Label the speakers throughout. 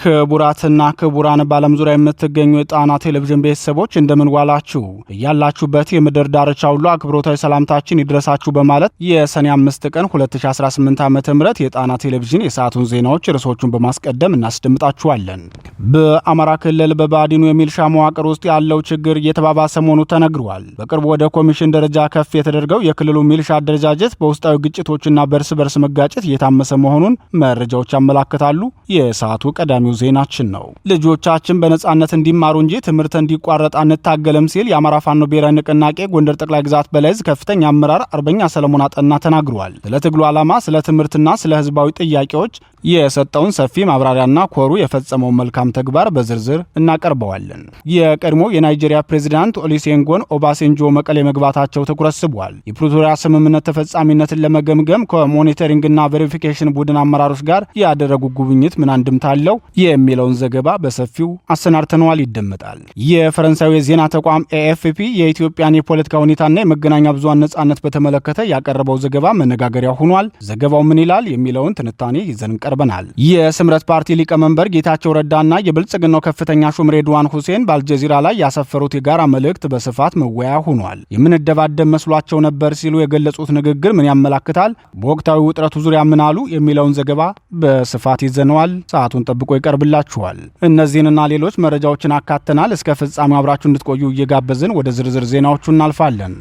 Speaker 1: ክቡራትና ክቡራን ባለም ዙሪያ የምትገኙ የጣና ቴሌቪዥን ቤተሰቦች እንደምን ዋላችሁ? ያላችሁበት የምድር ዳርቻ ሁሉ አክብሮታዊ ሰላምታችን ይድረሳችሁ በማለት የሰኔ 5 ቀን 2018 ዓ.ም የጣና ቴሌቪዥን የሰዓቱን ዜናዎች ርዕሶቹን በማስቀደም እናስደምጣችኋለን። በአማራ ክልል በባዲኑ የሚልሻ መዋቅር ውስጥ ያለው ችግር እየተባባሰ መሆኑ ተነግሯል። በቅርቡ ወደ ኮሚሽን ደረጃ ከፍ የተደረገው የክልሉ ሚልሻ አደረጃጀት በውስጣዊ ግጭቶችና በእርስ በርስ መጋጨት እየታመሰ መሆኑን መረጃዎች ያመላክታሉ። የሰዓቱ ቀዳሚ ዜናችን ነው። ልጆቻችን በነጻነት እንዲማሩ እንጂ ትምህርት እንዲቋረጥ አንታገልም ሲል የአማራ ፋኖ ብሔራዊ ንቅናቄ ጎንደር ጠቅላይ ግዛት በላይዝ ከፍተኛ አመራር አርበኛ ሰለሞን አጠና ተናግሯል። ስለ ትግሉ ዓላማ፣ ስለ ትምህርትና ስለ ህዝባዊ ጥያቄዎች የሰጠውን ሰፊ ማብራሪያና ኮሩ የፈጸመውን መልካም ተግባር በዝርዝር እናቀርበዋለን። የቀድሞ የናይጄሪያ ፕሬዝዳንት ኦሉሴጉን ኦባሳንጆ መቀሌ መግባታቸው ትኩረት ስቧል። የፕሪቶሪያ ስምምነት ተፈጻሚነትን ለመገምገም ከሞኒተሪንግና ቬሪፊኬሽን ቡድን አመራሮች ጋር ያደረጉ ጉብኝት ምን አንድምታ አለው የሚለውን ዘገባ በሰፊው አሰናድተነዋል፣ ይደመጣል። የፈረንሳዊ የዜና ተቋም ኤኤፍፒ የኢትዮጵያን የፖለቲካ ሁኔታና የመገናኛ ብዙሃን ነጻነት በተመለከተ ያቀረበው ዘገባ መነጋገሪያ ሆኗል። ዘገባው ምን ይላል የሚለውን ትንታኔ ይዘን ቀርበናል። የስምረት ፓርቲ ሊቀመንበር ጌታቸው ረዳና የብልጽግናው ከፍተኛ ሹም ሬድዋን ሁሴን በአልጀዚራ ላይ ያሰፈሩት የጋራ መልእክት በስፋት መወያያ ሆኗል። የምንደባደብ መስሏቸው ነበር ሲሉ የገለጹት ንግግር ምን ያመላክታል? በወቅታዊ ውጥረቱ ዙሪያ ምን አሉ የሚለውን ዘገባ በስፋት ይዘነዋል። ሰዓቱን ጠብቆ ይቀርብላችኋል። እነዚህንና ሌሎች መረጃዎችን አካተናል። እስከ ፍጻሜው አብራችሁ እንድትቆዩ እየጋበዝን ወደ ዝርዝር ዜናዎቹ እናልፋለን።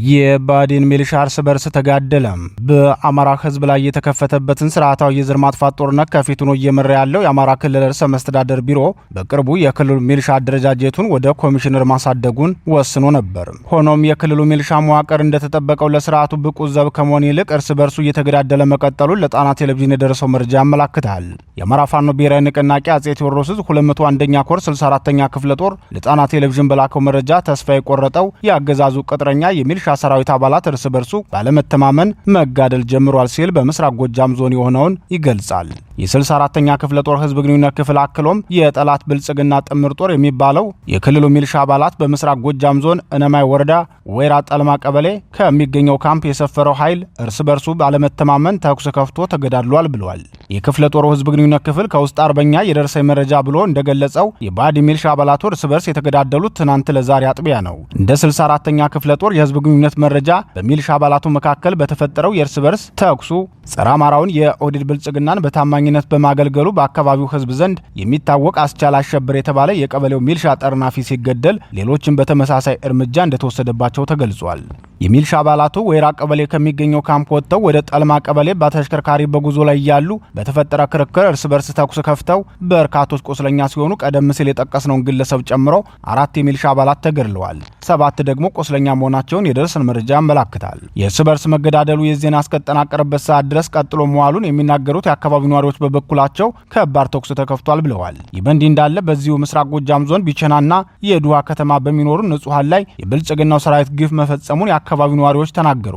Speaker 1: የባዲን ሚልሻ እርስ በርስ ተጋደለም። በአማራ ህዝብ ላይ የተከፈተበትን ስርዓታዊ የዘር ማጥፋት ጦርነት ከፊት ሆኖ እየመራ ያለው የአማራ ክልል ርዕሰ መስተዳደር ቢሮ በቅርቡ የክልሉ ሚልሻ አደረጃጀቱን ወደ ኮሚሽነር ማሳደጉን ወስኖ ነበር። ሆኖም የክልሉ ሚልሻ መዋቅር እንደተጠበቀው ለስርዓቱ ብቁ ዘብ ከመሆን ይልቅ እርስ በርሱ እየተገዳደለ መቀጠሉን ለጣና ቴሌቪዥን የደረሰው መረጃ ያመላክታል። የአማራ ፋኖ ብሔራዊ ንቅናቄ አጼ ቴዎድሮስ 201ኛ ኮር 64ኛ ክፍለ ጦር ለጣና ቴሌቪዥን በላከው መረጃ ተስፋ የቆረጠው የአገዛዙ ቅጥረኛ የሚልሻ ሰራዊት አባላት እርስ በርሱ ባለመተማመን መጋደል ጀምሯል ሲል በምስራቅ ጎጃም ዞን የሆነውን ይገልጻል። የ64ኛ ክፍለ ጦር ህዝብ ግንኙነት ክፍል አክሎም የጠላት ብልጽግና ጥምር ጦር የሚባለው የክልሉ ሚልሻ አባላት በምስራቅ ጎጃም ዞን እነማይ ወረዳ ወይራ ጠልማ ቀበሌ ከሚገኘው ካምፕ የሰፈረው ኃይል እርስ በርሱ ባለመተማመን ተኩስ ከፍቶ ተገዳድሏል ብሏል። የክፍለ ጦሩ ህዝብ ግንኙነት ክፍል ከውስጥ አርበኛ የደረሰኝ መረጃ ብሎ እንደገለጸው የባዲ ሚልሻ አባላቱ እርስ በርስ የተገዳደሉት ትናንት ለዛሬ አጥቢያ ነው። እንደ 64ኛ ክፍለ ጦር የህዝብ ግንኙነት መረጃ በሚልሻ አባላቱ መካከል በተፈጠረው የእርስ በርስ ተኩሱ ጸረ አማራውን የኦህዴድ ብልጽግናን በታማኝነት በማገልገሉ በአካባቢው ህዝብ ዘንድ የሚታወቅ አስቻል አሸብር የተባለ የቀበሌው ሚልሻ ጠርናፊ ሲገደል ሌሎችም በተመሳሳይ እርምጃ እንደተወሰደባቸው ተገልጿል። የሚልሻ አባላቱ ወይራ ቀበሌ ከሚገኘው ካምፕ ወጥተው ወደ ጠልማ ቀበሌ በተሽከርካሪ በጉዞ ላይ ያሉ በተፈጠረ ክርክር እርስ በርስ ተኩስ ከፍተው በርካቶች ቁስለኛ ሲሆኑ ቀደም ሲል የጠቀስነውን ግለሰብ ጨምሮ 4 የሚልሻ አባላት ተገድለዋል። 7 ደግሞ ቁስለኛ መሆናቸውን የደረሰን መረጃ ያመላክታል። የእርስ በርስ መገዳደሉ የዜና እስከተጠናቀረበት ሰዓት ድረስ ቀጥሎ መዋሉን የሚናገሩት የአካባቢው ነዋሪዎች በበኩላቸው ከባድ ተኩስ ተከፍቷል ብለዋል። ይህ በእንዲህ እንዳለ በዚሁ ምስራቅ ጎጃም ዞን ቢቸናና የዱሃ ከተማ በሚኖሩ ንጹሃን ላይ የብልጽግናው ሰራዊት ግፍ መፈጸሙን የአካባቢው ነዋሪዎች ተናገሩ።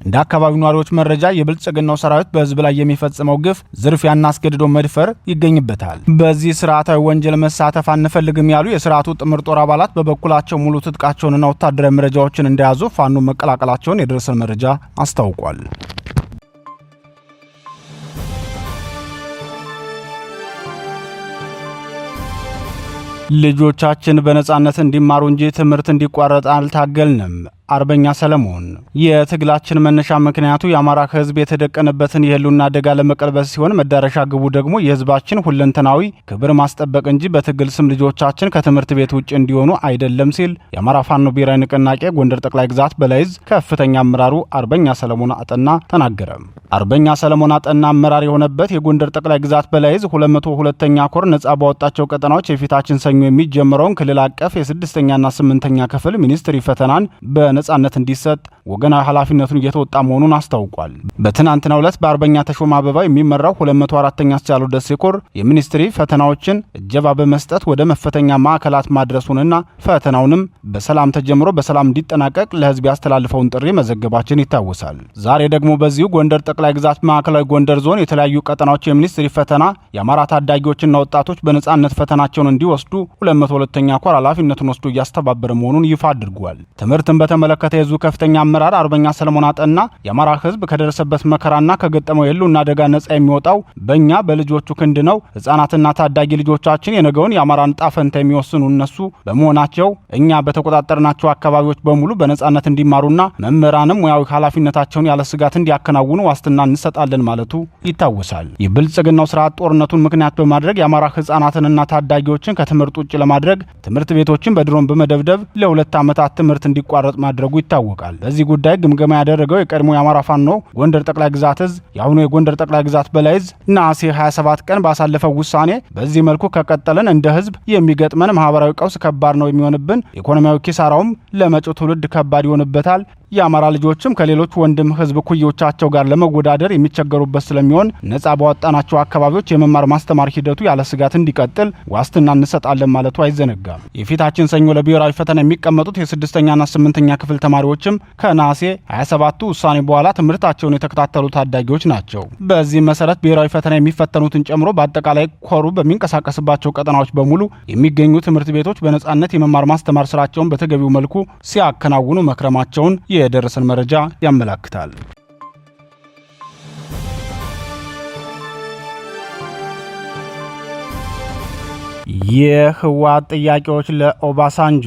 Speaker 1: እንደ አካባቢው ነዋሪዎች መረጃ የብልጽግናው ሰራዊት በህዝብ ላይ የሚፈጽመው ግፍ ዝርፊያና አስገድዶ መድፈር ይገኝበታል። በዚህ ስርዓታዊ ወንጀል መሳተፍ አንፈልግም ያሉ የስርዓቱ ጥምር ጦር አባላት በበኩላቸው ሙሉ ትጥቃቸውንና ወታደራዊ መረጃዎችን እንደያዙ ፋኖ መቀላቀላቸውን የደረሰን መረጃ አስታውቋል። ልጆቻችን በነጻነት እንዲማሩ እንጂ ትምህርት እንዲቋረጥ አልታገልንም። አርበኛ ሰለሞን የትግላችን መነሻ ምክንያቱ የአማራ ህዝብ የተደቀነበትን የህልውና አደጋ ለመቀልበስ ሲሆን መዳረሻ ግቡ ደግሞ የህዝባችን ሁለንተናዊ ክብር ማስጠበቅ እንጂ በትግል ስም ልጆቻችን ከትምህርት ቤት ውጭ እንዲሆኑ አይደለም ሲል የአማራ ፋኖ ብሔራዊ ንቅናቄ ጎንደር ጠቅላይ ግዛት በላይዝ ከፍተኛ አመራሩ አርበኛ ሰለሞን አጠና ተናገረ። አርበኛ ሰለሞን አጠና አመራር የሆነበት የጎንደር ጠቅላይ ግዛት በላይዝ 202ኛ ኮር ነጻ ባወጣቸው ቀጠናዎች የፊታችን ሰኞ የሚጀምረውን ክልል አቀፍ የ6ኛና 8ኛ ክፍል ሚኒስትሪ ፈተናን ነጻነት እንዲሰጥ ወገናዊ ኃላፊነቱን እየተወጣ መሆኑን አስታውቋል። በትናንትናው ዕለት በአርበኛ ተሾማ አበባ የሚመራው 204ኛ አስቻለው ደሴ ኮር የሚኒስትሪ ፈተናዎችን እጀባ በመስጠት ወደ መፈተኛ ማዕከላት ማድረሱንና ፈተናውንም በሰላም ተጀምሮ በሰላም እንዲጠናቀቅ ለህዝብ ያስተላልፈውን ጥሪ መዘገባችን ይታወሳል። ዛሬ ደግሞ በዚሁ ጎንደር ጠቅላይ ግዛት ማዕከላዊ ጎንደር ዞን የተለያዩ ቀጠናዎች የሚኒስትሪ ፈተና የአማራ ታዳጊዎችና ወጣቶች በነጻነት ፈተናቸውን እንዲወስዱ 202ኛ ኮር ኃላፊነቱን ወስዶ እያስተባበረ መሆኑን ይፋ አድርጓል። ትምህርትን በተመለከተ የዙ ከፍተኛ አመራር አርበኛ ሰለሞን አጠና የአማራ ህዝብ ከደረሰበት መከራና ከገጠመው የህልውና አደጋ ነጻ የሚወጣው በእኛ በልጆቹ ክንድ ነው። ህጻናትና ታዳጊ ልጆቻችን የነገውን የአማራን ዕጣ ፈንታ የሚወስኑ እነሱ በመሆናቸው እኛ በተቆጣጠርናቸው አካባቢዎች በሙሉ በነጻነት እንዲማሩና መምህራንም ሙያዊ ኃላፊነታቸውን ያለ ስጋት እንዲያከናውኑ ዋስትና እንሰጣለን ማለቱ ይታወሳል። የብልጽግናው ስርዓት ጦርነቱን ምክንያት በማድረግ የአማራ ህጻናትንና ታዳጊዎችን ከትምህርት ውጭ ለማድረግ ትምህርት ቤቶችን በድሮን በመደብደብ ለ2 ዓመታት ትምህርት እንዲቋረጥ ማድረጉ ይታወቃል። በዚህ ጉዳይ ግምገማ ያደረገው የቀድሞ የአማራ ፋኖ ጎንደር ጠቅላይ ግዛት እዝ የአሁኑ የጎንደር ጠቅላይ ግዛት በላይ እዝ ነሐሴ 27 ቀን ባሳለፈው ውሳኔ በዚህ መልኩ ከቀጠለን እንደ ህዝብ የሚገጥመን ማህበራዊ ቀውስ ከባድ ነው የሚሆንብን፣ ኢኮኖሚያዊ ኪሳራውም ለመጪው ትውልድ ከባድ ይሆንበታል። የአማራ ልጆችም ከሌሎች ወንድም ህዝብ ኩዮቻቸው ጋር ለመወዳደር የሚቸገሩበት ስለሚሆን ነጻ ባወጣናቸው አካባቢዎች የመማር ማስተማር ሂደቱ ያለ ስጋት እንዲቀጥል ዋስትና እንሰጣለን ማለቱ አይዘነጋም። የፊታችን ሰኞ ለብሔራዊ ፈተና የሚቀመጡት የ6ኛና 8ኛ ክፍል ተማሪዎችም ከነሐሴ 27ቱ ውሳኔ በኋላ ትምህርታቸውን የተከታተሉ ታዳጊዎች ናቸው። በዚህ መሰረት ብሔራዊ ፈተና የሚፈተኑትን ጨምሮ በአጠቃላይ ኮሩ በሚንቀሳቀስባቸው ቀጠናዎች በሙሉ የሚገኙ ትምህርት ቤቶች በነጻነት የመማር ማስተማር ስራቸውን በተገቢው መልኩ ሲያከናውኑ መክረማቸውን የደረሰን መረጃ ያመላክታል። የህወሓት ጥያቄዎች ለኦባሳንጆ።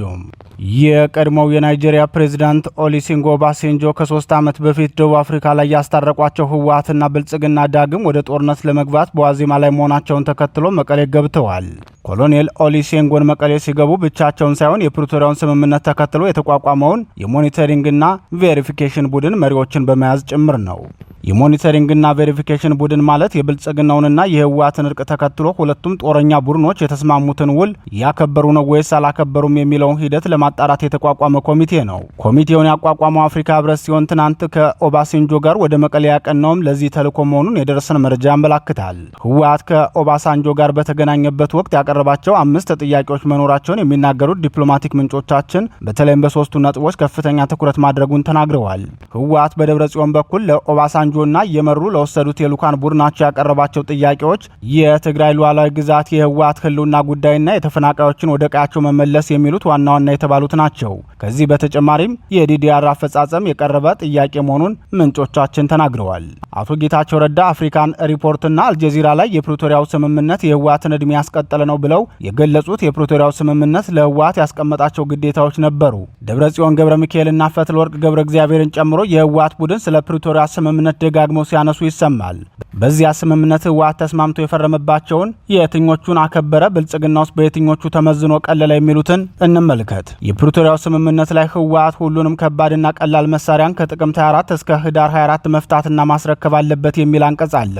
Speaker 1: የቀድሞው የናይጄሪያ ፕሬዝዳንት ኦሉሴጉን ኦባሳንጆ ከ3 ዓመት በፊት ደቡብ አፍሪካ ላይ ያስታረቋቸው ህወሓትና ብልጽግና ዳግም ወደ ጦርነት ለመግባት በዋዜማ ላይ መሆናቸውን ተከትሎ መቀሌ ገብተዋል። ኮሎኔል ኦሉሴጉን መቀሌ ሲገቡ ብቻቸውን ሳይሆን የፕሪቶሪያውን ስምምነት ተከትሎ የተቋቋመውን የሞኒተሪንግና ቬሪፊኬሽን ቡድን መሪዎችን በመያዝ ጭምር ነው። የሞኒተሪንግና ቬሪፊኬሽን ቡድን ማለት የብልጽግናውንና የህወሓትን እርቅ ተከትሎ ሁለቱም ጦረኛ ቡድኖች የተስማሙትን ውል ያከበሩ ነው ወይስ አላከበሩም የሚለውን ሂደት ለማጣራት የተቋቋመ ኮሚቴ ነው። ኮሚቴውን ያቋቋመው አፍሪካ ህብረት ሲሆን ትናንት ከኦባሳንጆ ጋር ወደ መቀሌ ያቀናውም ለዚህ ተልዕኮ መሆኑን የደረሰን መረጃ ያመላክታል። ህወሓት ከኦባሳንጆ ጋር በተገናኘበት ወቅት ያቀረባቸው 5 ጥያቄዎች መኖራቸውን የሚናገሩት ዲፕሎማቲክ ምንጮቻችን በተለይም በ3ቱ ነጥቦች ከፍተኛ ትኩረት ማድረጉን ተናግረዋል። ህወሓት በደብረ ጽዮን በኩል ለኦባሳንጆና እየመሩ ለወሰዱት የልኡካን ቡድናቸው ያቀረባቸው ጥያቄዎች የትግራይ ሉዓላዊ ግዛት፣ የህወሓት ህልውና ጉዳይና የተፈናቃዮችን ወደ ቀያቸው መመለስ የሚሉት ዋና ዋና የተባሉት ናቸው። ከዚህ በተጨማሪም የዲዲአር አፈጻጸም የቀረበ ጥያቄ መሆኑን ምንጮቻችን ተናግረዋል። አቶ ጌታቸው ረዳ አፍሪካን ሪፖርትና አልጀዚራ ላይ የፕሪቶሪያው ስምምነት የህወሓትን ዕድሜ ያስቀጠለ ነው ብለው የገለጹት የፕሪቶሪያው ስምምነት ለህወሓት ያስቀመጣቸው ግዴታዎች ነበሩ። ደብረጽዮን ገብረ ሚካኤልና ፈትለወርቅ ገብረ እግዚአብሔርን ጨምሮ የህወሓት ቡድን ስለ ፕሪቶሪያ ስምምነት ደጋግመው ሲያነሱ ይሰማል። በዚያ ስምምነት ህወሓት ተስማምቶ የፈረመባቸውን የትኞቹን አከበረ፣ ብልጽግና ውስጥ በየትኞቹ ተመዝኖ ቀለለ የሚሉትን እንመልከት። የፕሪቶሪያው ስምምነት ላይ ህወሓት ሁሉንም ከባድና ቀላል መሳሪያን ከጥቅምት 24 እስከ ህዳር 24 መፍታትና ማስረከብ አለበት የሚል አንቀጽ አለ።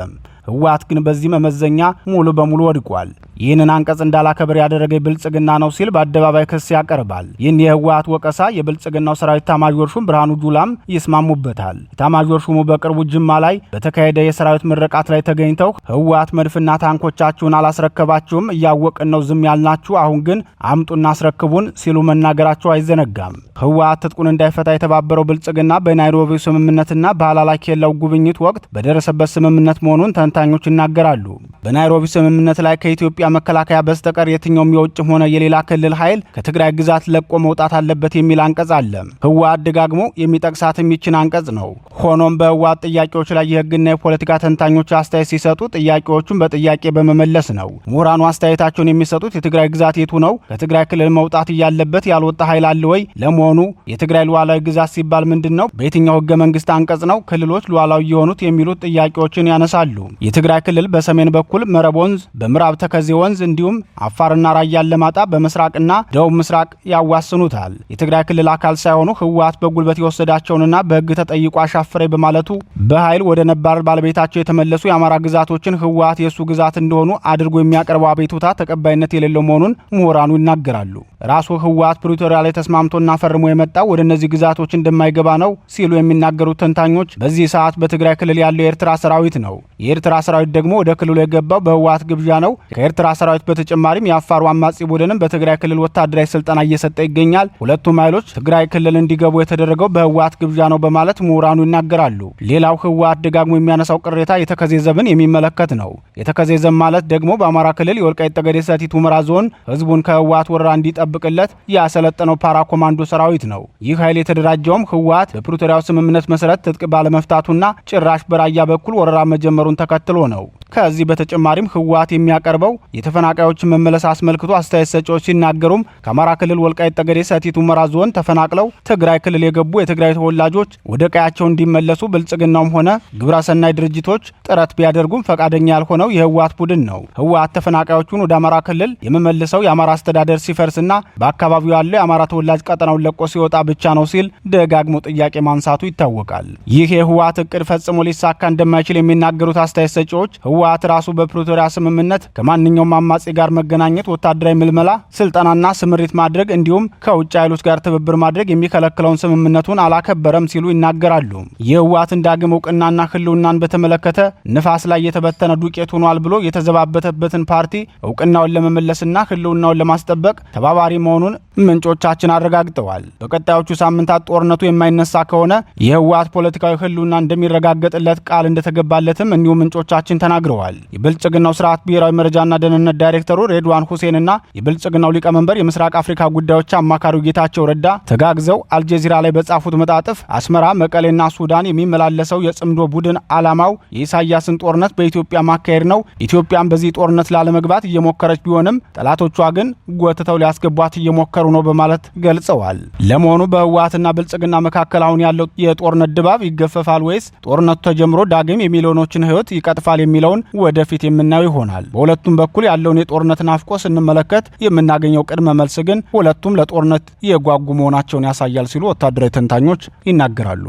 Speaker 1: ህወሓት ግን በዚህ መመዘኛ ሙሉ በሙሉ ወድቋል። ይህንን አንቀጽ እንዳላከብር ያደረገ ብልጽግና ነው ሲል በአደባባይ ክስ ያቀርባል። ይህን የህወሓት ወቀሳ የብልጽግናው ሰራዊት ኤታማዦር ሹም ብርሃኑ ጁላም ይስማሙበታል። ኤታማዦር ሹሙ በቅርቡ ጅማ ላይ በተካሄደ የሰራዊት ምርቃት ላይ ተገኝተው ህወሓት መድፍና ታንኮቻችሁን አላስረከባችሁም፣ እያወቅን ነው ዝም ያልናችሁ፣ አሁን ግን አምጡና አስረክቡን ሲሉ መናገራቸው አይዘነጋም። ህወሓት ትጥቁን እንዳይፈታ የተባበረው ብልጽግና በናይሮቢ ስምምነትና በሃላላ ኬላው ጉብኝት ወቅት በደረሰበት ስምምነት መሆኑን ተንታኞች ይናገራሉ። በናይሮቢ ስምምነት ላይ ከኢትዮጵያ መከላከያ በስተቀር የትኛውም የውጭም ሆነ የሌላ ክልል ኃይል ከትግራይ ግዛት ለቆ መውጣት አለበት የሚል አንቀጽ አለ። ህወሓት ደጋግሞ የሚጠቅሳት የሚችን አንቀጽ ነው። ሆኖም በህወሓት ጥያቄዎች ላይ የህግና የፖለቲካ ተንታኞች አስተያየት ሲሰጡ ጥያቄዎቹን በጥያቄ በመመለስ ነው። ምሁራኑ አስተያየታቸውን የሚሰጡት የትግራይ ግዛት የቱ ነው? ከትግራይ ክልል መውጣት እያለበት ያልወጣ ኃይል አለ ወይ? ለመሆኑ የትግራይ ሉዓላዊ ግዛት ሲባል ምንድን ነው? በየትኛው ህገ መንግስት አንቀጽ ነው ክልሎች ሉዓላዊ የሆኑት የሚሉት ጥያቄዎችን ያነሳሉ። የትግራይ ክልል በሰሜን በኩል መረብ ወንዝ፣ በምዕራብ ተከዜ ወንዝ እንዲሁም አፋርና ራያ አላማጣ በመስራቅና ደቡብ ምስራቅ ያዋስኑታል። የትግራይ ክልል አካል ሳይሆኑ ህወሓት በጉልበት የወሰዳቸውንና በህግ ተጠይቆ አሻፈረ በማለቱ በኃይል ወደ ነባር ባለቤታቸው የተመለሱ የአማራ ግዛቶችን ህወሓት የሱ ግዛት እንደሆኑ አድርጎ የሚያቀርበው አቤቱታ ተቀባይነት የሌለው መሆኑን ምሁራኑ ይናገራሉ። ራሱ ህወሓት ፕሪቶሪያ ላይ ተስማምቶና ፈርሞ የመጣው ወደ እነዚህ ግዛቶች እንደማይገባ ነው ሲሉ የሚናገሩት ተንታኞች በዚህ ሰዓት በትግራይ ክልል ያለው የኤርትራ ሰራዊት ነው። የኤርትራ የኤርትራ ሰራዊት ደግሞ ወደ ክልሉ የገባው በህወሓት ግብዣ ነው። ከኤርትራ ሰራዊት በተጨማሪም የአፋሩ አማጺ ቡድንም በትግራይ ክልል ወታደራዊ ስልጠና እየሰጠ ይገኛል። ሁለቱም ኃይሎች ትግራይ ክልል እንዲገቡ የተደረገው በህወሓት ግብዣ ነው በማለት ምሁራኑ ይናገራሉ። ሌላው ህወሓት ደጋግሞ የሚያነሳው ቅሬታ የተከዜ ዘብን የሚመለከት ነው። የተከዜ ዘብ ማለት ደግሞ በአማራ ክልል የወልቃይት ጠገዴ ሰቲት ሁመራ ዞን ህዝቡን ከህወሓት ወረራ እንዲጠብቅለት ያሰለጠነው ፓራ ኮማንዶ ሰራዊት ነው። ይህ ኃይል የተደራጀውም ህወሓት በፕሪቶሪያው ስምምነት መሰረት ትጥቅ ባለመፍታቱና ጭራሽ በራያ በኩል ወረራ መጀመሩን ተከትሎ ነው። ከዚህ በተጨማሪም ህወሓት የሚያቀርበው የተፈናቃዮችን መመለስ አስመልክቶ አስተያየት ሰጪዎች ሲናገሩም ከአማራ ክልል ወልቃይት ጠገዴ ሰቲት ሁመራ ዞን ተፈናቅለው ትግራይ ክልል የገቡ የትግራይ ተወላጆች ወደ ቀያቸው እንዲመለሱ ብልጽግናውም ሆነ ግብረሰናይ ድርጅቶች ጥረት ቢያደርጉም ፈቃደኛ ያልሆነው የህወሓት ቡድን ነው። ህወሓት ተፈናቃዮቹን ወደ አማራ ክልል የመመልሰው የአማራ አስተዳደር ሲፈርስና በአካባቢው ያለው የአማራ ተወላጅ ቀጠናውን ለቆ ሲወጣ ብቻ ነው ሲል ደጋግሞ ጥያቄ ማንሳቱ ይታወቃል። ይህ የህወሓት እቅድ ፈጽሞ ሊሳካ እንደማይችል የሚናገሩት አስተያየት ሰጪዎች ህወሓት ራሱ በፕሪቶሪያ ስምምነት ከማንኛውም አማጺ ጋር መገናኘት፣ ወታደራዊ ምልመላ፣ ስልጠናና ስምሪት ማድረግ እንዲሁም ከውጭ ኃይሎች ጋር ትብብር ማድረግ የሚከለክለውን ስምምነቱን አላከበረም ሲሉ ይናገራሉ። የህወሓትን ዳግም እውቅናና ህልውናን በተመለከተ ንፋስ ላይ የተበተነ ዱቄት ሆኗል ብሎ የተዘባበተበትን ፓርቲ እውቅናውን ለመመለስና ህልውናውን ለማስጠበቅ ተባባሪ መሆኑን ምንጮቻችን አረጋግጠዋል። በቀጣዮቹ ሳምንታት ጦርነቱ የማይነሳ ከሆነ የህወሓት ፖለቲካዊ ህልውና እንደሚረጋገጥለት ቃል እንደተገባለትም እንዲሁ ምንጮቻችን ተናግረዋል። የብልጽግናው ስርዓት ብሔራዊ መረጃና ደህንነት ዳይሬክተሩ ሬድዋን ሁሴንና የብልጽግናው ሊቀመንበር የምስራቅ አፍሪካ ጉዳዮች አማካሪው ጌታቸው ረዳ ተጋግዘው አልጀዚራ ላይ በጻፉት መጣጥፍ አስመራ፣ መቀሌና ሱዳን የሚመላለሰው የጽምዶ ቡድን ዓላማው የኢሳያስን ጦርነት በኢትዮጵያ ማካሄድ ነው። ኢትዮጵያን በዚህ ጦርነት ላለመግባት እየሞከረች ቢሆንም ጠላቶቿ ግን ጎትተው ሊያስገቧት እየሞከሩ ነው በማለት ገልጸዋል። ለመሆኑ በህወሓትና ብልጽግና መካከል አሁን ያለው የጦርነት ድባብ ይገፈፋል ወይስ ጦርነቱ ተጀምሮ ዳግም የሚሊዮኖችን ህይወት ይቀጥፋል የሚለውን ወደፊት የምናየው ይሆናል። በሁለቱም በኩል ያለውን የጦርነት ናፍቆ ስንመለከት የምናገኘው ቅድመ መልስ ግን ሁለቱም ለጦርነት የጓጉ መሆናቸውን ያሳያል ሲሉ ወታደራዊ ተንታኞች ይናገራሉ።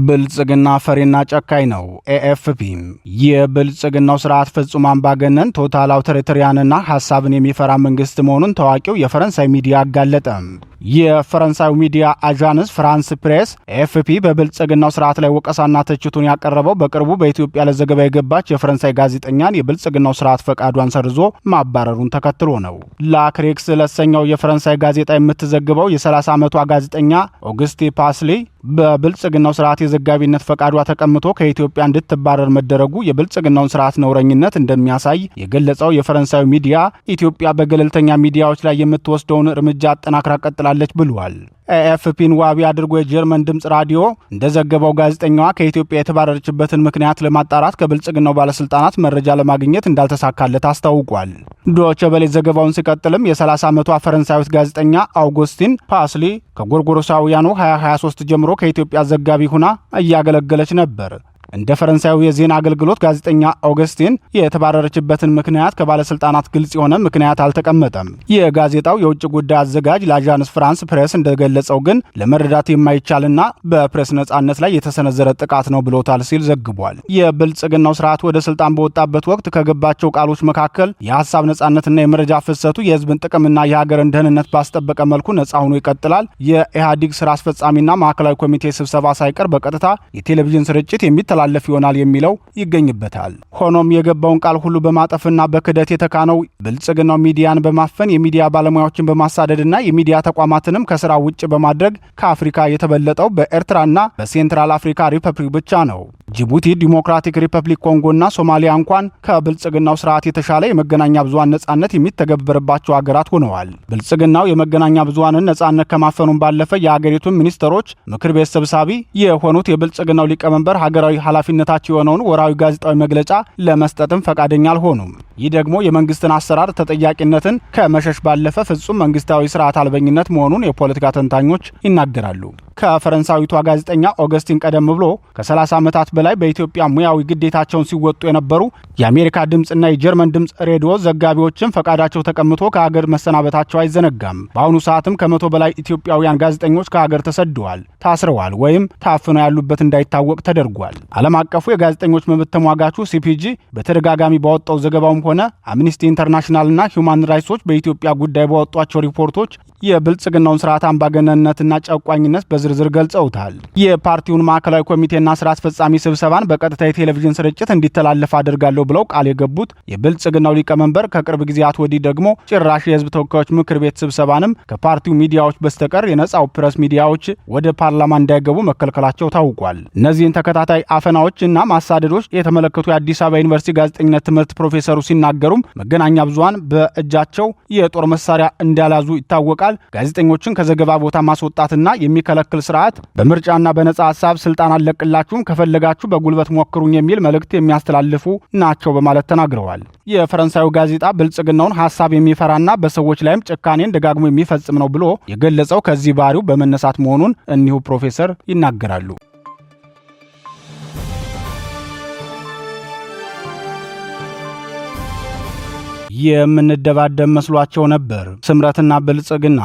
Speaker 1: ብልጽግና ፈሪና ጨካኝ ነው። ኤኤፍፒ የብልጽግናው ስርዓት ፍጹም አምባገነን ቶታል አውቶሪታሪያንና ሐሳብን የሚፈራ መንግስት መሆኑን ታዋቂው የፈረንሳይ ሚዲያ አጋለጠ። የፈረንሳዩ ሚዲያ አዣንስ ፍራንስ ፕሬስ ኤኤፍፒ በብልጽግናው ስርዓት ላይ ወቀሳና ትችቱን ያቀረበው በቅርቡ በኢትዮጵያ ለዘገባ የገባች የፈረንሳይ ጋዜጠኛን የብልጽግናው ስርዓት ፈቃዷን ሰርዞ ማባረሩን ተከትሎ ነው። ላክሬክስ ለተሰኘው የፈረንሳይ ጋዜጣ የምትዘግበው የ30 ዓመቷ ጋዜጠኛ ኦግስቴ ፓስሊ በብልጽግናው ስርዓት የዘጋቢነት ፈቃዷ ተቀምጦ ከኢትዮጵያ እንድትባረር መደረጉ የብልጽግናውን ስርዓት ነውረኝነት እንደሚያሳይ የገለጸው የፈረንሳዩ ሚዲያ ኢትዮጵያ በገለልተኛ ሚዲያዎች ላይ የምትወስደውን እርምጃ አጠናክራ ቀጥላለች ብሏል። ኤኤፍፒን ዋቢ አድርጎ የጀርመን ድምፅ ራዲዮ እንደዘገበው ጋዜጠኛዋ ከኢትዮጵያ የተባረረችበትን ምክንያት ለማጣራት ከብልጽግናው ባለስልጣናት መረጃ ለማግኘት እንዳልተሳካለት አስታውቋል። ዶቼ ቬለ ዘገባውን ሲቀጥልም የ30 ዓመቷ ፈረንሳዊት ጋዜጠኛ አውጉስቲን ፓስሊ ከጎርጎሮሳውያኑ 2023 ጀምሮ ከኢትዮጵያ ዘጋቢ ሆና እያገለገለች ነበር። እንደ ፈረንሳዩ የዜና አገልግሎት ጋዜጠኛ ኦገስቲን የተባረረችበትን ምክንያት ከባለስልጣናት ግልጽ የሆነ ምክንያት አልተቀመጠም። የጋዜጣው የውጭ ጉዳይ አዘጋጅ ለአዣንስ ፍራንስ ፕሬስ እንደገለጸው ግን ለመረዳት የማይቻልና በፕሬስ ነጻነት ላይ የተሰነዘረ ጥቃት ነው ብሎታል ሲል ዘግቧል። የብልጽግናው ስርዓት ወደ ስልጣን በወጣበት ወቅት ከገባቸው ቃሎች መካከል የሀሳብ ነጻነትና የመረጃ ፍሰቱ የህዝብን ጥቅምና የሀገርን ደህንነት ባስጠበቀ መልኩ ነጻ ሆኖ ይቀጥላል። የኢህአዴግ ስራ አስፈጻሚና ማዕከላዊ ኮሚቴ ስብሰባ ሳይቀር በቀጥታ የቴሌቪዥን ስርጭት የሚተላለፍ ይሆናል የሚለው ይገኝበታል። ሆኖም የገባውን ቃል ሁሉ በማጠፍና በክደት የተካነው ብልጽግናው ሚዲያን በማፈን የሚዲያ ባለሙያዎችን በማሳደድና የሚዲያ ተቋማትንም ከስራ ውጭ በማድረግ ከአፍሪካ የተበለጠው በኤርትራና በሴንትራል አፍሪካ ሪፐብሊክ ብቻ ነው። ጅቡቲ፣ ዲሞክራቲክ ሪፐብሊክ ኮንጎና ሶማሊያ እንኳን ከብልጽግናው ስርዓት የተሻለ የመገናኛ ብዙሃን ነጻነት የሚተገበርባቸው ሀገራት ሆነዋል። ብልጽግናው የመገናኛ ብዙሃንን ነጻነት ከማፈኑም ባለፈ የሀገሪቱን ሚኒስትሮች ምክር ቤት ሰብሳቢ የሆኑት የብልጽግናው ሊቀመንበር ሀገራዊ ኃላፊነታቸው የሆነውን ወራዊ ጋዜጣዊ መግለጫ ለመስጠትም ፈቃደኛ አልሆኑም። ይህ ደግሞ የመንግስትን አሰራር ተጠያቂነትን ከመሸሽ ባለፈ ፍጹም መንግስታዊ ስርዓት አልበኝነት መሆኑን የፖለቲካ ተንታኞች ይናገራሉ። ከፈረንሳዊቷ ጋዜጠኛ ኦገስቲን ቀደም ብሎ ከ30 ዓመታት በላይ በኢትዮጵያ ሙያዊ ግዴታቸውን ሲወጡ የነበሩ የአሜሪካ ድምጽና የጀርመን ድምጽ ሬዲዮ ዘጋቢዎችን ፈቃዳቸው ተቀምጦ ከሀገር መሰናበታቸው አይዘነጋም። በአሁኑ ሰዓትም ከ100 በላይ ኢትዮጵያውያን ጋዜጠኞች ከሀገር ተሰደዋል፣ ታስረዋል ወይም ታፍነው ያሉበት እንዳይታወቅ ተደርጓል። ዓለም አቀፉ የጋዜጠኞች መብት ተሟጋቹ ሲፒጂ በተደጋጋሚ ባወጣው ዘገባውም ሆነ አምኒስቲ ኢንተርናሽናልና ሂውማን ራይትስ ዎች በኢትዮጵያ ጉዳይ ባወጧቸው ሪፖርቶች የብልጽግናውን ስርዓት አምባገነንነትና ጨቋኝነት በዝርዝር ገልጸውታል። የፓርቲውን ማዕከላዊ ኮሚቴና ስራ አስፈጻሚ ስብሰባን በቀጥታ የቴሌቪዥን ስርጭት እንዲተላለፍ አደርጋለሁ ብለው ቃል የገቡት የብልጽግናው ሊቀመንበር ከቅርብ ጊዜያት ወዲህ ደግሞ ጭራሽ የህዝብ ተወካዮች ምክር ቤት ስብሰባንም ከፓርቲው ሚዲያዎች በስተቀር የነጻው ፕሬስ ሚዲያዎች ወደ ፓርላማ እንዳይገቡ መከልከላቸው ታውቋል። እነዚህን ተከታታይ አፈናዎች እና ማሳደዶች የተመለከቱ የአዲስ አበባ ዩኒቨርሲቲ ጋዜጠኝነት ትምህርት ፕሮፌሰሩ ሲናገሩም መገናኛ ብዙሃን በእጃቸው የጦር መሳሪያ እንዳልያዙ ይታወቃል። ጋዜጠኞችን ከዘገባ ቦታ ማስወጣትና የሚከለክል ስርዓት በምርጫና በነጻ ሐሳብ ስልጣን አለቅላችሁም ከፈለጋችሁ በጉልበት ሞክሩኝ የሚል መልእክት የሚያስተላልፉ ናቸው በማለት ተናግረዋል። የፈረንሳዩ ጋዜጣ ብልጽግናውን ሐሳብ የሚፈራና በሰዎች ላይም ጭካኔን ደጋግሞ የሚፈጽም ነው ብሎ የገለጸው ከዚህ ባህሪው በመነሳት መሆኑን እኒሁ ፕሮፌሰር ይናገራሉ። የምንደባደብ መስሏቸው ነበር። ስምረትና ብልጽግና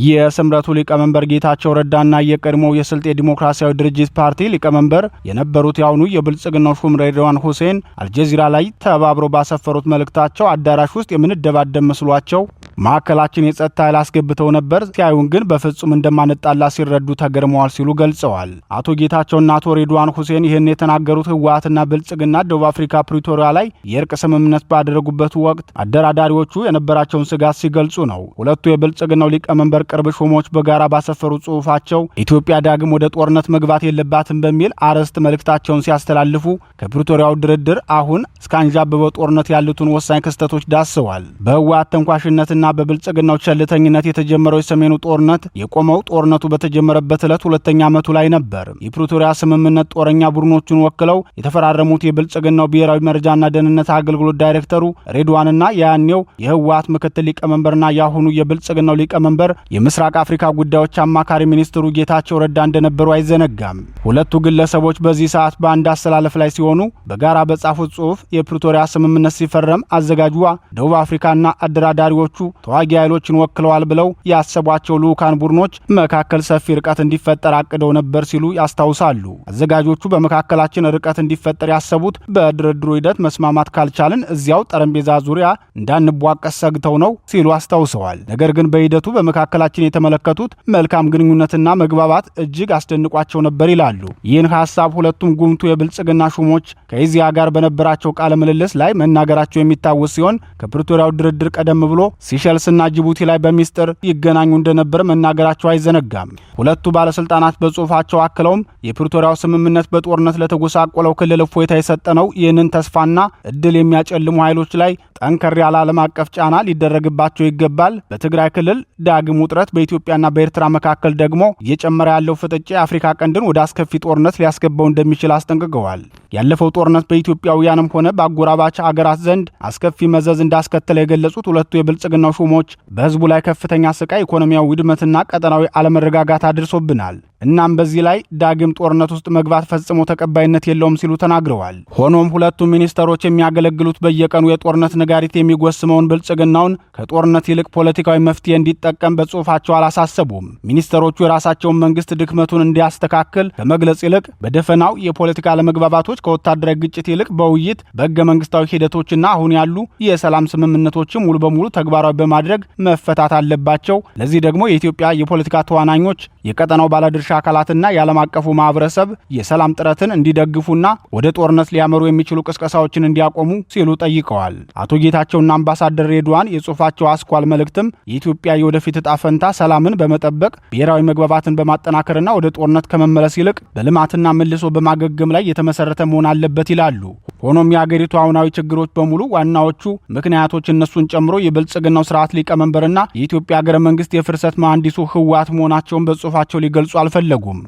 Speaker 1: የስምረቱ ሊቀመንበር ጌታቸው ረዳና የቀድሞው የስልጤ ዲሞክራሲያዊ ድርጅት ፓርቲ ሊቀመንበር የነበሩት ያሁኑ የብልጽግናው ሹም ሬድዋን ሁሴን አልጀዚራ ላይ ተባብሮ ባሰፈሩት መልእክታቸው አዳራሽ ውስጥ የምንደባደብ መስሏቸው ማዕከላችን የጸጥታ ኃይል አስገብተው ነበር፣ ሲያዩን ግን በፍጹም እንደማንጣላ ሲረዱ ተገርመዋል ሲሉ ገልጸዋል። አቶ ጌታቸውና አቶ ሬድዋን ሁሴን ይህን የተናገሩት ህወሓትና ብልጽግና ደቡብ አፍሪካ ፕሪቶሪያ ላይ የእርቅ ስምምነት ባደረጉበት ወቅት አደራዳሪዎቹ የነበራቸውን ስጋት ሲገልጹ ነው። ሁለቱ የብልጽግናው ሊቀመንበር ቅርብ ሹሞች በጋራ ባሰፈሩ ጽሑፋቸው ኢትዮጵያ ዳግም ወደ ጦርነት መግባት የለባትም በሚል አርዕስት መልእክታቸውን ሲያስተላልፉ ከፕሪቶሪያው ድርድር አሁን እስካንዣበበው ጦርነት ያሉትን ወሳኝ ክስተቶች ዳስሰዋል። በህወሓት ተንኳሽነትና በብልጽግናው ቸልተኝነት የተጀመረው የሰሜኑ ጦርነት የቆመው ጦርነቱ በተጀመረበት ዕለት ሁለተኛ ዓመቱ ላይ ነበር። የፕሪቶሪያ ስምምነት ጦረኛ ቡድኖቹን ወክለው የተፈራረሙት የብልጽግናው ብሔራዊ መረጃና ደህንነት አገልግሎት ዳይሬክተሩ ሬድዋንና ያኔው የህወሓት ምክትል ሊቀመንበርና ያሁኑ የብልጽግናው ሊቀመንበር የምስራቅ አፍሪካ ጉዳዮች አማካሪ ሚኒስትሩ ጌታቸው ረዳ እንደነበሩ አይዘነጋም። ሁለቱ ግለሰቦች በዚህ ሰዓት በአንድ አሰላለፍ ላይ ሲሆኑ በጋራ በጻፉት ጽሑፍ የፕሪቶሪያ ስምምነት ሲፈረም አዘጋጅዋ ደቡብ አፍሪካና አደራዳሪዎቹ ተዋጊ ኃይሎችን ወክለዋል ብለው ያሰቧቸው ልዑካን ቡድኖች መካከል ሰፊ ርቀት እንዲፈጠር አቅደው ነበር ሲሉ ያስታውሳሉ። አዘጋጆቹ በመካከላችን ርቀት እንዲፈጠር ያሰቡት በድርድሩ ሂደት መስማማት ካልቻልን እዚያው ጠረጴዛ ዙሪያ እንዳንቧቀስ ሰግተው ነው ሲሉ አስታውሰዋል። ነገር ግን በሂደቱ በመካከላችን የተመለከቱት መልካም ግንኙነትና መግባባት እጅግ አስደንቋቸው ነበር ይላሉ። ይህን ሐሳብ ሁለቱም ጉምቱ የብልጽግና ሹሞች ከኢዜአ ጋር በነበራቸው ቃለ ምልልስ ላይ መናገራቸው የሚታወስ ሲሆን ከፕሪቶሪያው ድርድር ቀደም ብሎ ሲሸልስና ጅቡቲ ላይ በሚስጥር ይገናኙ እንደነበር መናገራቸው አይዘነጋም። ሁለቱ ባለስልጣናት በጽሑፋቸው አክለውም የፕሪቶሪያው ስምምነት በጦርነት ለተጎሳቆለው ክልል እፎይታ የሰጠ ነው። ይህንን ተስፋና እድል የሚያጨልሙ ኃይሎች ላይ ጠንከር ያለ ዓለም አቀፍ ጫና ሊደረግባቸው ይገባል። በትግራይ ክልል ዳግም ውጥረት፣ በኢትዮጵያና በኤርትራ መካከል ደግሞ እየጨመረ ያለው ፍጥጫ የአፍሪካ ቀንድን ወደ አስከፊ ጦርነት ሊያስገባው እንደሚችል አስጠንቅቀዋል። ያለፈው ጦርነት በኢትዮጵያውያንም ሆነ በአጎራባች አገራት ዘንድ አስከፊ መዘዝ እንዳስከተለ የገለጹት ሁለቱ የብልጽግናው ሹሞች በህዝቡ ላይ ከፍተኛ ስቃይ፣ ኢኮኖሚያዊ ውድመትና ቀጠናዊ አለመረጋጋት አድርሶብናል። እናም በዚህ ላይ ዳግም ጦርነት ውስጥ መግባት ፈጽሞ ተቀባይነት የለውም ሲሉ ተናግረዋል። ሆኖም ሁለቱ ሚኒስተሮች የሚያገለግሉት በየቀኑ የጦርነት ነጋሪት የሚጎስመውን ብልጽግናውን ከጦርነት ይልቅ ፖለቲካዊ መፍትሄ እንዲጠቀም በጽሑፋቸው አላሳሰቡም። ሚኒስተሮቹ የራሳቸውን መንግስት ድክመቱን እንዲያስተካክል ከመግለጽ ይልቅ በደፈናው የፖለቲካ አለመግባባቶች ከወታደራዊ ግጭት ይልቅ በውይይት በህገ መንግስታዊ ሂደቶችና አሁን ያሉ የሰላም ስምምነቶችን ሙሉ በሙሉ ተግባራዊ በማድረግ መፈታት አለባቸው። ለዚህ ደግሞ የኢትዮጵያ የፖለቲካ ተዋናኞች፣ የቀጠናው ባለድርሻ አካላትና የዓለም አቀፉ ማህበረሰብ የሰላም ጥረትን እንዲደግፉና ወደ ጦርነት ሊያመሩ የሚችሉ ቅስቀሳዎችን እንዲያቆሙ ሲሉ ጠይቀዋል። አቶ ጌታቸውና አምባሳደር ሬድዋን የጽሑፋቸው አስኳል መልእክትም የኢትዮጵያ የወደፊት ዕጣ ፈንታ ሰላምን በመጠበቅ ብሔራዊ መግባባትን በማጠናከርና ወደ ጦርነት ከመመለስ ይልቅ በልማትና መልሶ በማገገም ላይ የተመሰረተ መሆን አለበት ይላሉ። ሆኖም የአገሪቱ አሁናዊ ችግሮች በሙሉ ዋናዎቹ ምክንያቶች እነሱን ጨምሮ የብልጽግናው ስርዓት ሊቀመንበርና የኢትዮጵያ ሀገረ መንግስት የፍርሰት መሐንዲሱ ህወሓት መሆናቸውን በጽሑፋቸው ሊገልጹ አልፈለጉም።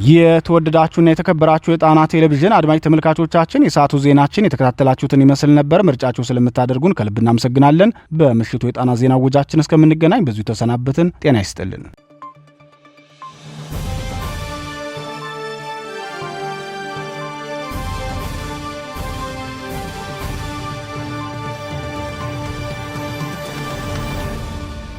Speaker 1: የተወደዳችሁና የተከበራችሁ የጣና ቴሌቪዥን አድማጭ ተመልካቾቻችን የሰዓቱ ዜናችን የተከታተላችሁትን ይመስል ነበር። ምርጫችሁ ስለምታደርጉን ከልብ እናመሰግናለን። በምሽቱ የጣና ዜና ወጃችን እስከምንገናኝ በዚሁ ተሰናበትን። ጤና ይስጥልን።